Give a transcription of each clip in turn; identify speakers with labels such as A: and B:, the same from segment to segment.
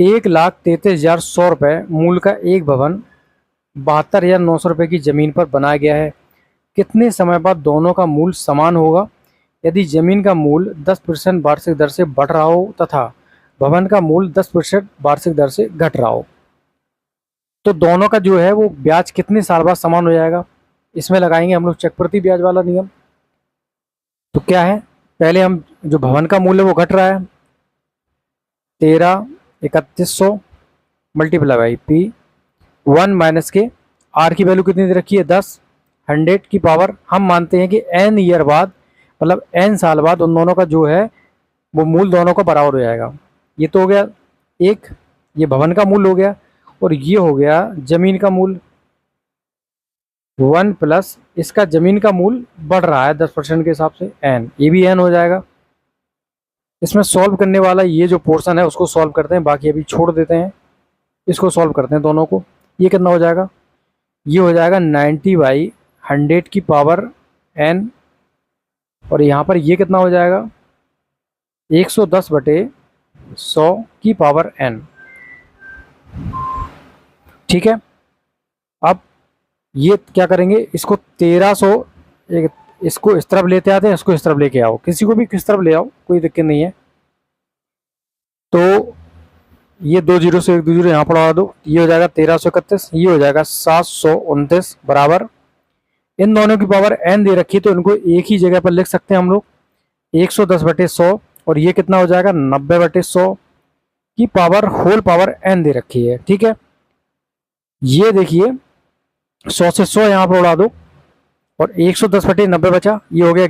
A: 1,33,100 रुपये मूल्य का एक भवन 72,900 रुपये की ज़मीन पर बनाया गया है। कितने समय बाद दोनों का मूल्य समान होगा यदि ज़मीन का मूल्य 10% वार्षिक दर से बढ़ रहा हो तथा भवन का मूल्य 10% वार्षिक दर से घट रहा हो? तो दोनों का जो है वो ब्याज कितने साल बाद समान हो जाएगा? इसमें लगाएंगे हम लोग चक्रवृद्धि ब्याज वाला नियम। तो क्या है, पहले हम जो भवन का मूल्य वो घट रहा है 13,31,100 मल्टीप्लाई बाई पी 1 माइनस के आर की वैल्यू कितनी दे रखी है 10, 100 की पावर हम मानते हैं कि n ईयर बाद मतलब n साल बाद उन दोनों का जो है वो मूल दोनों का बराबर हो जाएगा। ये तो हो गया एक, ये भवन का मूल्य हो गया और ये हो गया जमीन का मूल्य 1 प्लस इसका जमीन का मूल्य बढ़ रहा है 10% के हिसाब से n, ये भी n हो जाएगा। इसमें सॉल्व करने वाला ये जो पोर्शन है उसको सॉल्व करते हैं, बाकी अभी छोड़ देते हैं, इसको सॉल्व करते हैं दोनों को। ये कितना हो जाएगा, ये हो जाएगा 90/100 की पावर n और यहाँ पर ये कितना हो जाएगा 110/100 की पावर n। ठीक है, अब ये क्या करेंगे, इसको 1300 इसको इस तरफ लेते आते हैं, इसको इस तरफ लेके आओ, किसी को भी किस तरफ ले आओ कोई दिक्कत नहीं है। तो ये 2 जीरो से 1 2 जीरो यहाँ पर लगा दो, ये हो जाएगा 1331, ये हो जाएगा 729 बराबर इन दोनों की पावर n दे रखी है तो इनको एक ही जगह पर लिख सकते हैं हम लोग 110/100 और ये कितना हो जाएगा 90/100 की पावर होल पावर n दे रखी है। ठीक है, ये देखिए 100 से 100 यहाँ पर उड़ा दो और 110/90 बचा, ये हो गया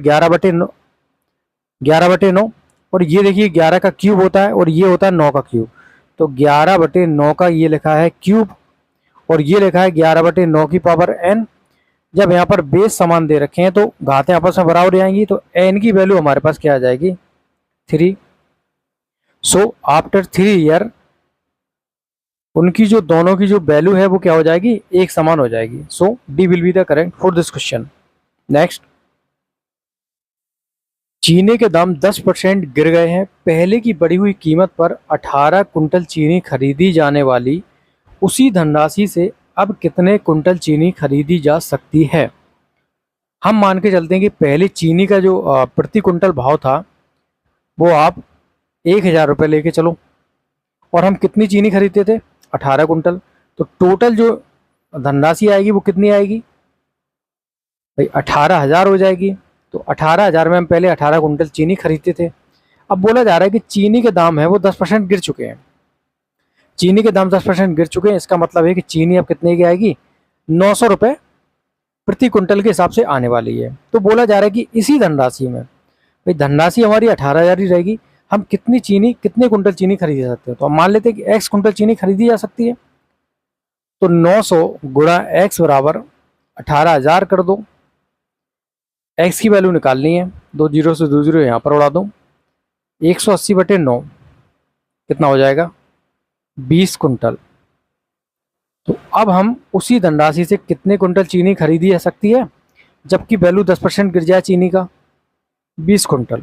A: 11/9 और ये देखिए 11 का क्यूब होता है और ये होता है 9 का क्यूब, तो 11/9 का ये लिखा है क्यूब और ये लिखा है 11/9 की पावर n। जब यहाँ पर बेस समान दे रखे हैं तो घातें आपस में बराबर आएंगी तो n की वैल्यू हमारे पास क्या आ जाएगी 3। सो आफ्टर 3 ईयर उनकी जो दोनों की जो वैल्यू है वो क्या हो जाएगी, एक समान हो जाएगी। So D will be the correct for this question. Next, चीनी के दाम 10% गिर गए हैं। पहले की बढ़ी हुई कीमत पर 18 कुंटल चीनी खरीदी जाने वाली उसी धनराशि से अब कितने कुंटल चीनी खरीदी जा सकती है? हम मान के चलते हैं कि पहले चीनी का जो प्रति कुंटल भाव था वो आप 1,000 रुपये लेके चलो और हम कितनी चीनी खरीदते थे 18 कुंटल, तो टोटल जो धनराशि आएगी वो कितनी आएगी भाई 18,000 हो जाएगी। तो 18,000 में हम पहले 18 कुंटल चीनी खरीदते थे। अब बोला जा रहा है कि चीनी के दाम है वो 10% गिर चुके हैं, चीनी के दाम 10% गिर चुके हैं, इसका मतलब है कि चीनी अब कितने की आएगी 900 रुपये प्रति कुंटल के हिसाब से आने वाली है। तो बोला जा रहा है कि इसी धनराशि में भाई धनराशि हमारी 18,000 ही रहेगी, हम कितने कुंटल चीनी खरीद सकते हैं? तो हम मान लेते हैं कि x कुंटल चीनी खरीदी जा सकती है, तो 900 गुणा x बराबर 18,000 कर दो, x की वैल्यू निकालनी है, 2 जीरो से 2 जीरो यहाँ पर उड़ा दो, 180/9 कितना हो जाएगा 20 कुंटल। तो अब हम उसी धनराशि से कितने कुंटल चीनी खरीदी जा सकती है जबकि वैल्यू 10% गिर जाए चीनी का 20 quintal.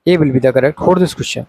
A: A will be the correct for this question.